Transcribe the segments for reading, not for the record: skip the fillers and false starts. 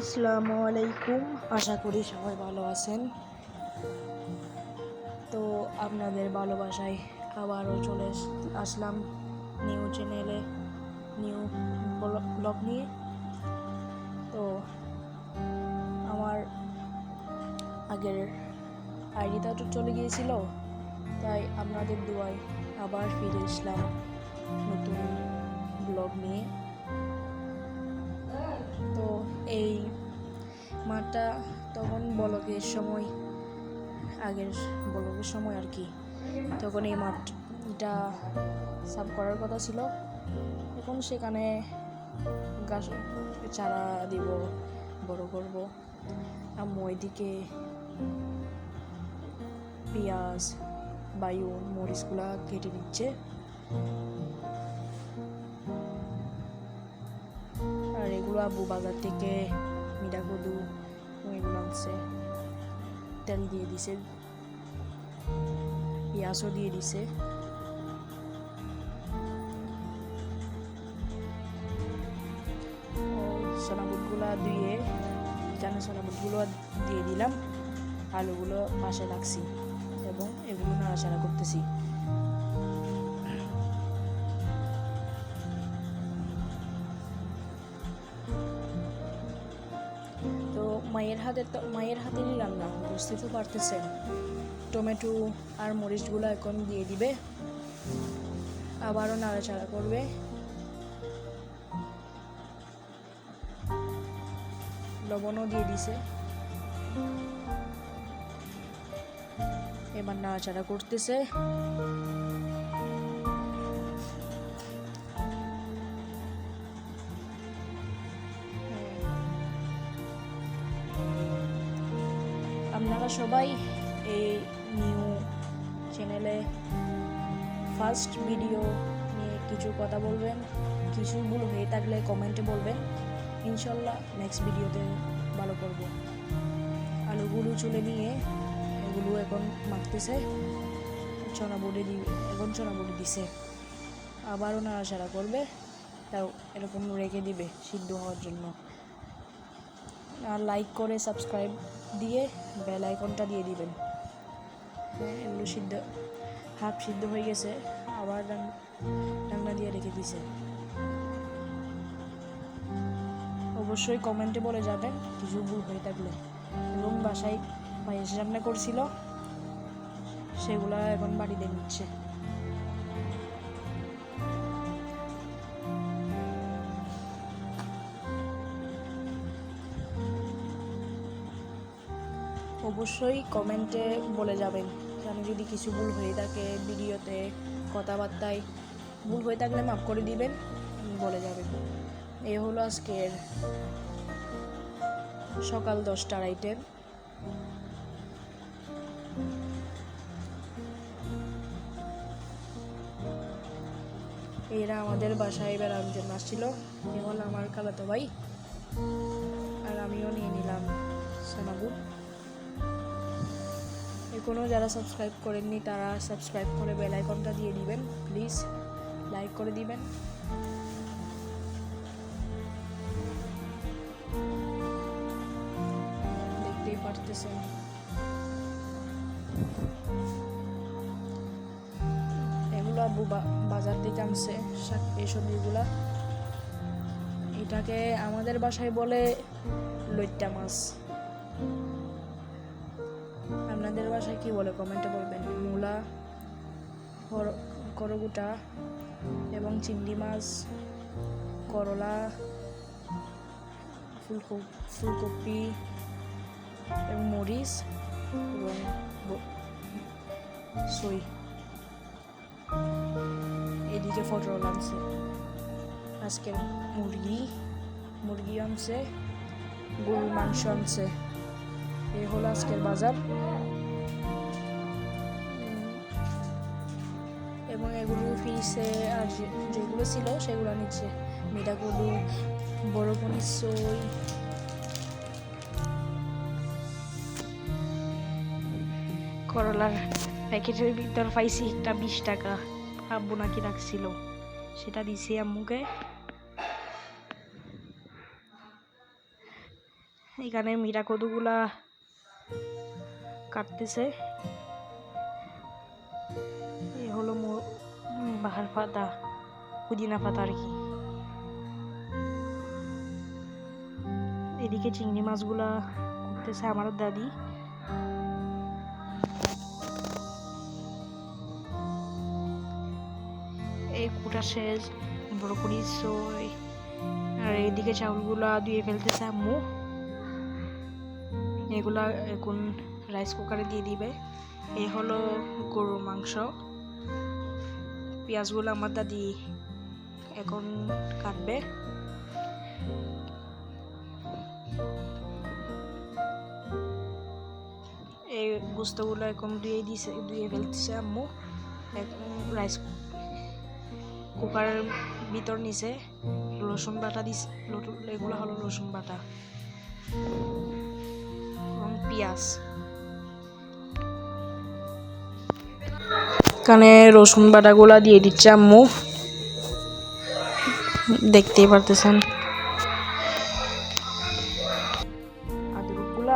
আসসালামু আলাইকুম, আশা করি সবাই ভালো আছেন। তো আপনাদের ভালোবাসায় আবারও চলে আসলাম নিউ চ্যানেলে, নিউ ব্লগ নিয়ে। তো আমার আগের আইডিটা তো চলে গিয়েছিল, তাই আপনাদের দোয়ায় আবার ফিরে আসলাম নতুন ব্লগ নিয়ে। তো এই মাঠটা তখন আগের ব্লগের সময় আর কি, তখন এই মাঠটা সাফ করার কথা ছিল। এখন সেখানে গাছ চারা দিব, বড় করব। আম্মু ওইদিকে পেঁয়াজ, বায়ুন, মরিচগুলা কেটে দিচ্ছে। আর এগুলো আব্বু বাজার থেকে মিঠা কদু এগুলো আনছে, তেল দিয়ে দিছে, পেঁয়াজও দিয়ে দিছে। সোনাবুটগুলো সোনাবুটগুলো দিয়ে দিলাম, আলুগুলো পাশে রাখছি এবং এগুলো নাড়াচাড়া করতেছি। তো মায়ের হাতেরই রান্না, বুঝতে তো পারতেছেন। টমেটো আর মরিচগুলো এখন দিয়ে দিবে, আবারও নাড়াচাড়া করবে। লবণও দিয়ে দিছে, এবার নাড়াচাড়া করতেছে। আপনারা সবাই এই নিউ চ্যানেলে ফার্স্ট ভিডিও নিয়ে কিছু কথা বলবেন, কিছু ভুল হয়ে থাকলে কমেন্টে বলবেন, ইনশাল্লাহ নেক্সট ভিডিওতে ভালো করব। আলুগুলো চুলে নিয়ে এগুলো এখন মাখতেছে, চনা বড়ি দিছে, আবারও নাড়াচাড়া করবে, তাও এরকম রেখে দিবে সিদ্ধ হওয়ার জন্য। আর লাইক করে সাবস্ক্রাইব দিয়ে বেল আইকনটা দিয়ে দিবেন। এগুলো হাফ সিদ্ধ হয়ে গেছে, আবার রান্না দিয়ে রেখে দিছে। অবশ্যই কমেন্টে বলে যাবেন কিছু ভুল হয়ে থাকলে। এবং বাসায় পায়েস রান্না করছিল, সেগুলা এখন বাড়িতে নিচ্ছে। অবশ্যই কমেন্টে বলে যাবেন আমি যদি কিছু ভুল হয়ে থাকে, ভিডিওতে কথাবার্তায় ভুল হয়ে থাকলে মাফ করে দিবেন, বলে যাবেন। এই হলো আজকের সকাল 10টার আইটেম। এরা আমাদের বাসায় বেড়ানোর জন্য আসছিল, এ হলো আমার খালাতো ভাই, আর আমিও নিয়ে নিলাম সোনাবুট। এখনো যারা সাবস্ক্রাইব করেননি তারা সাবস্ক্রাইব করে বেল আইকনটা দিয়ে দিবেন, প্লিজ লাইক করে দিবেন। দেখতেই পারতেছেন এগুলো আব্বু বাজার থেকে আনছে, এই সবজিগুলা। এটাকে আমাদের বাসায় বলে লইট্টা মাছ, আপনাদের বাসায় কি বলে কমেন্টে বলবেন। মূলা, করগুটা এবং চিংড়ি মাছ, করলা, ফুলকপি এবং মরিচ এবং সই। এদিকে পটল আনছে, আজকের মুরগি আনছে, গরুর মাংস আনছে। এই হলো আজকের বাজার। এবং এগুলো ফ্রিজে আর যেগুলো ছিল সেগুলো নিচ্ছে, মিঠা কদু, বড় পনির, সই, করলার প্যাকেটের ভিতর পাইছি একটা 20 টাকা, আব্বু নাকি রাখছিল, সেটা দিছি আম্মুকে। এখানে মিরা কদুগুলা কাটতেছে। এই হলো বাহার পাতা, পুদিনা পাতা আর কি। এদিকে চিংড়ি মাছগুলা করতেছে আমার দাদি। এই কুটা শেষ, ব্রকলি সই, আর এইদিকে চাউলগুলা ধুয়ে ফেলতেছে আম্মু। এগুলা এখন রাইস কুকারে দিয়ে দিবে। এই হলো গরুর মাংস। পেঁয়াজগুলো আমার দাদি এখন কাটবে। এই গোস্তগুলো এখন ধুয়ে ফেলতেছে আম্মু। এখন রাইস কুকারের ভিতর নিচে রসুন বাটা দিছে। এগুলো হলো রসুন বাটা এবং পেঁয়াজ। এখানে রসুন বাটাগুলা দিয়ে দিচ্ছে আম্মু, দেখতেই পারতেছেন। আদরকগুলা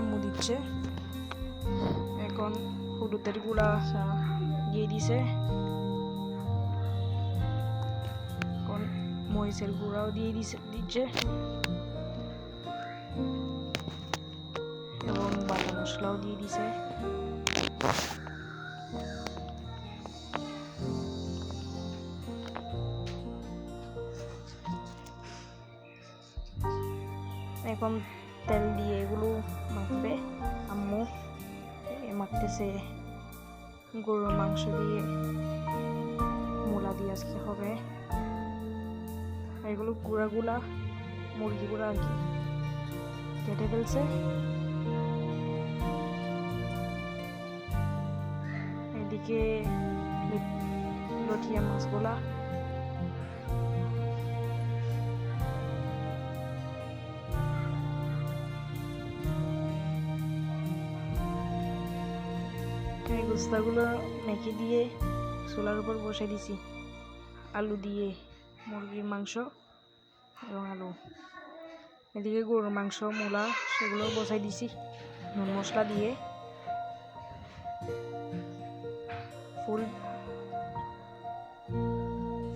আম্মু দিচ্ছে। এখন হলুদের গুঁড়া দিয়ে দিছে, এখন মরিচের গুঁড়াও দিয়ে দিচ্ছে এবং বাটা মশলাও দিয়ে দিছে। এখন তেল দিয়ে এগুলো মাখবে আম্মু। মাখতেছে গরুর মাংস দিয়ে, মূলা দিয়ে আজকে হবে। এগুলো গুঁড়াগুলা মুরগি গুঁড়া আর কি কেটে ফেলছে। এদিকে লটিয়া মাছগুলা গুস্তাগুলো মেখে দিয়ে চুলার উপর বসে দিছি, আলু দিয়ে, মুরগির মাংস এবং আলু। এদিকে গরুর মাংস, মূলা সেগুলো বসাই দিছি নুন মশলা দিয়ে।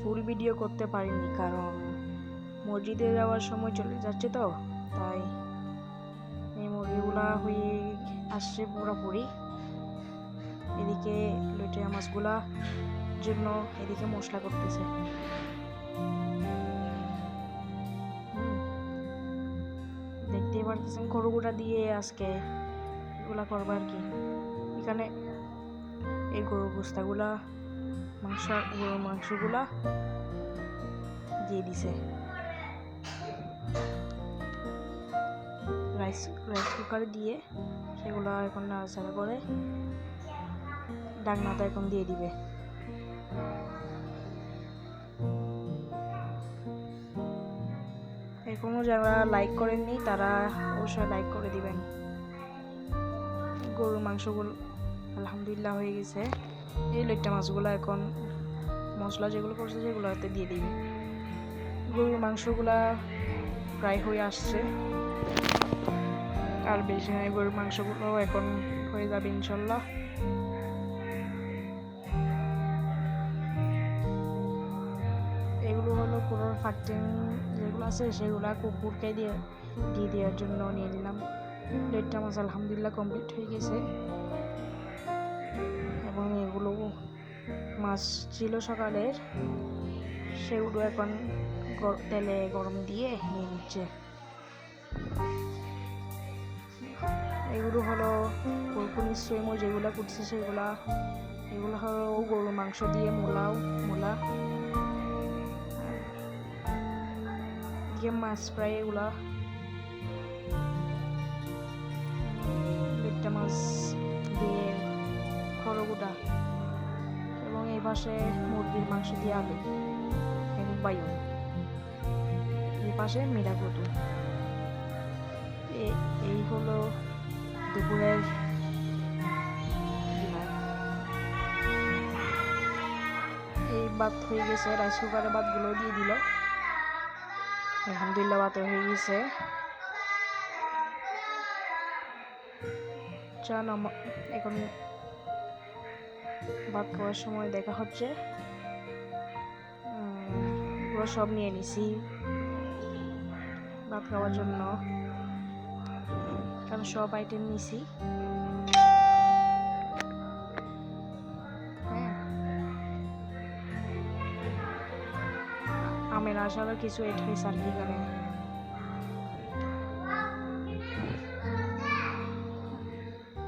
ফুল ভিডিও করতে পারিনি কারণ মসজিদে যাওয়ার সময় চলে যাচ্ছে, তো তাই এই মুরগিগুলা হয়ে আসছে পুরোপুরি। এদিকে লইট্টা মাছগুলা জন্য এদিকে মশলা করতেছে। দেখতেই পারতেছেন গরুগুলা দিয়ে আজকে এগুলা করবো আর কি। এখানে এই গরুর গোস্তাগুলা গরুর মাংসগুলা দিয়ে দিছে। রাইস কুকারে দিয়ে সেগুলা এখন নাড়াচাড়া করে ডাকনাটা এখন দিয়ে দিবে। এখনো যারা লাইক করেননি তারা অবশ্যই লাইক করে দিবেন। গরুর মাংসগুলো আলহামদুলিল্লাহ হয়ে গেছে। এই লইট্টা মাছগুলো এখন মশলা যেগুলো করছে সেগুলোতে দিয়ে দিবে। গরুর মাংসগুলা প্রায় হয়ে আসছে, আর বেশি নয়। গরুর মাংসগুলো এখন হয়ে যাবে ইনশাল্লাহ। এগুলো হলো পুরোর ফাটিং যেগুলো আছে সেগুলা কুকুরকে দিয়ে দেওয়ার জন্য নিয়ে নিলাম। লইট্টা মাছ আলহামদুলিল্লাহ কমপ্লিট হয়ে গেছে এবং এগুলো মাছ ছিল সকালের, সেগুলো এখন তেলে গরম দিয়ে নিয়ে নিচ্ছে। এগুলো হলো কুরকুনি সেমো যেগুলো করছে সেগুলা। এগুলো হলো গরুর মাংস দিয়ে মূলা দিয়ে মাছ ফ্রাই। এগুলা লইট্টা মাছ দিয়ে খড়গুটা এবং এই পাশে মুরগির মাংস দিয়ে আলু এবং বায়ু। এই পাশে মিরা কদু। এই হলো দুপুরের ডিনার। এই ভাত হয়ে গেছে, রাইস কুকারে ভাতগুলো দিয়ে দিল। আলহামদুলিল্লাহ ভাত হয়ে গেছে। চল এখন ভাত খাওয়ার সময় দেখা হচ্ছে। পুরো সব নিয়ে নিছি ভাত খাওয়ার জন্য, কারণ সব আইটেম নিছি। হ্যাঁ, আমের আচারও কিছু এড হয়েছে আর কি। এখানে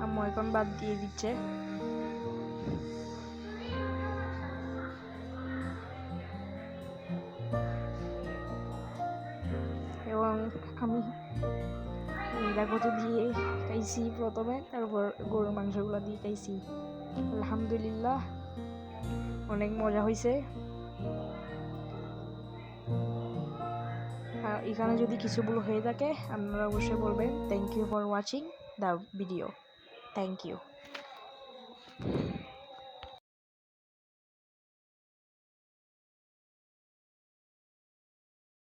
আম্মু এখন বাদ দিয়ে দিচ্ছে। এবং আমি নিরাগত দিয়ে খাইছি প্রথমে, তারপর গরুর মাংসগুলো দিয়ে খাইছি। আলহামদুলিল্লাহ অনেক মজা হয়েছে। আর এখানে যদি কিছু ভুল হয়ে থাকে আপনারা অবশ্যই বলবেন। Thank you for watching the video. Thank you.